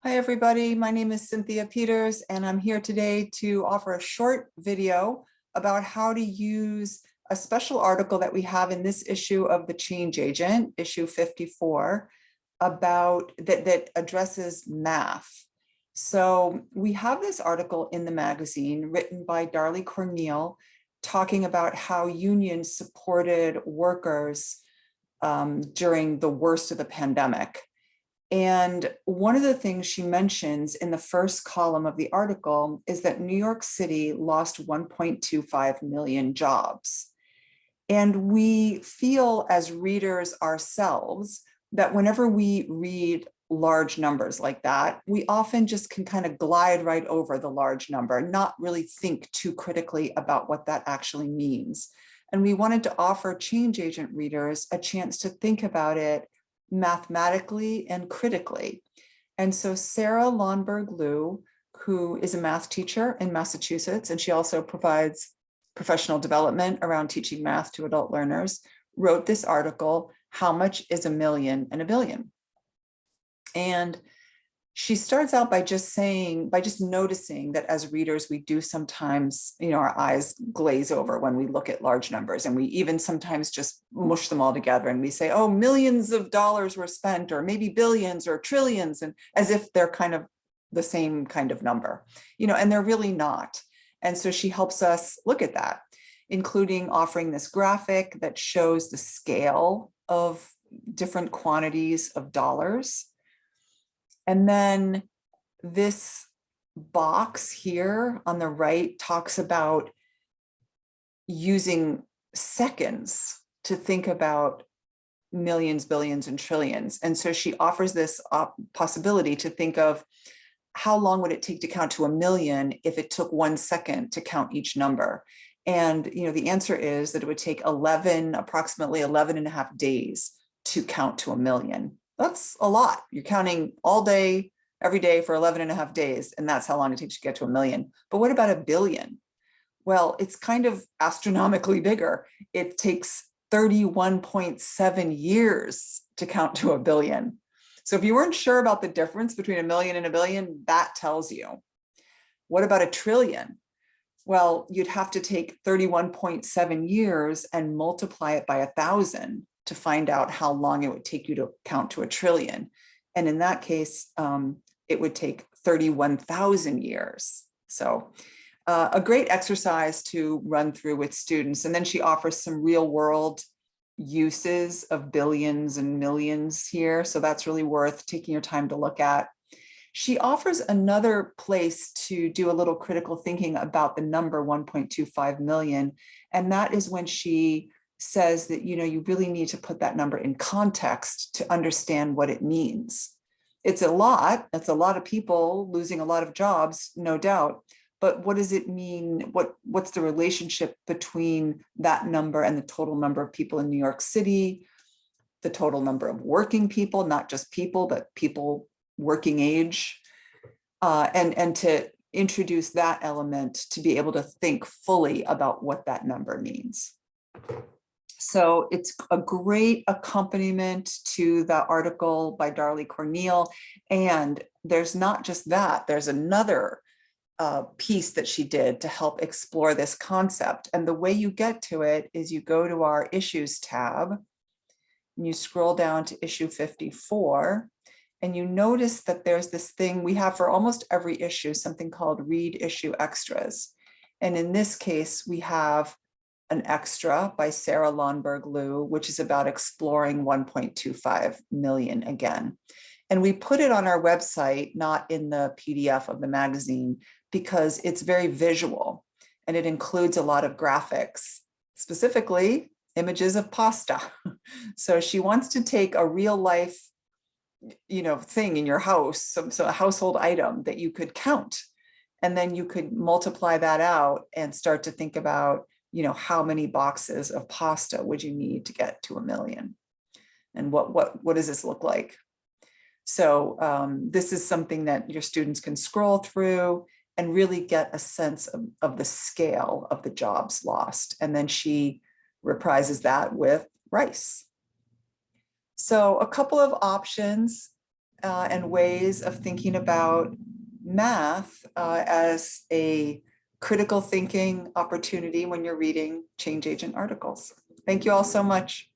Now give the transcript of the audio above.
Hi, everybody. My name is Cynthia Peters, and I'm here today to offer a short video about how to use a special article that we have in this issue of The Change Agent, issue 54, about that addresses math. So we have this article in the magazine written by Darlie Cornell talking about how unions supported workers during the worst of the pandemic. And one of the things she mentions in the first column of the article is that New York City lost 1.25 million jobs. And we feel as readers ourselves that whenever we read large numbers like that, we often just can kind of glide right over the large number and not really think too critically about what that actually means. And we wanted to offer change agent readers a chance to think about it mathematically and critically. And so Sarah Lonberg-Liu, who is a math teacher in Massachusetts, and she also provides professional development around teaching math to adult learners, wrote this article, How Much is a Million and a Billion? And she starts out by just noticing that as readers, we do sometimes, our eyes glaze over when we look at large numbers, and we even sometimes just mush them all together and we say, oh, millions of dollars were spent, or maybe billions or trillions, and as if they're kind of the same kind of number, and they're really not. And so she helps us look at that, including offering this graphic that shows the scale of different quantities of dollars. And then this box here on the right talks about using seconds to think about millions, billions, and trillions. And so she offers this possibility to think of how long would it take to count to a million if it took 1 second to count each number. And the answer is that it would take approximately 11 and a half days to count to a million. That's a lot. You're counting all day, every day for 11 and a half days, and that's how long it takes to get to a million. But what about a billion? Well, it's kind of astronomically bigger. It takes 31.7 years to count to a billion. So if you weren't sure about the difference between a million and a billion, that tells you. What about a trillion? Well, you'd have to take 31.7 years and multiply it by 1,000 to find out how long it would take you to count to a trillion. And in that case, it would take 31,000 years. So a great exercise to run through with students. And then she offers some real world uses of billions and millions here. So that's really worth taking your time to look at. She offers another place to do a little critical thinking about the number 1.25 million. And that is when she says that, you really need to put that number in context to understand what it means. It's a lot. That's a lot of people losing a lot of jobs, no doubt. But what does it mean? What's the relationship between that number and the total number of people in New York City, the total number of working people, not just people, but people working age, and to introduce that element to be able to think fully about what that number means. So it's a great accompaniment to the article by Darlie Cornell. And there's not just that, there's another piece that she did to help explore this concept. And the way you get to it is you go to our issues tab and you scroll down to issue 54. And you notice that there's this thing we have for almost every issue, something called Read Issue Extras. And in this case, we have an extra by Sarah Lonberg-Liu, which is about exploring 1.25 million again. And we put it on our website, not in the PDF of the magazine, because it's very visual and it includes a lot of graphics, specifically images of pasta. So she wants to take a real life thing in your house, so a household item that you could count, and then you could multiply that out and start to think about, how many boxes of pasta would you need to get to a million, and what does this look like? So this is something that your students can scroll through and really get a sense of the scale of the jobs lost, and then she reprises that with rice. So a couple of options and ways of thinking about math as a critical thinking opportunity when you're reading change agent articles. Thank you all so much.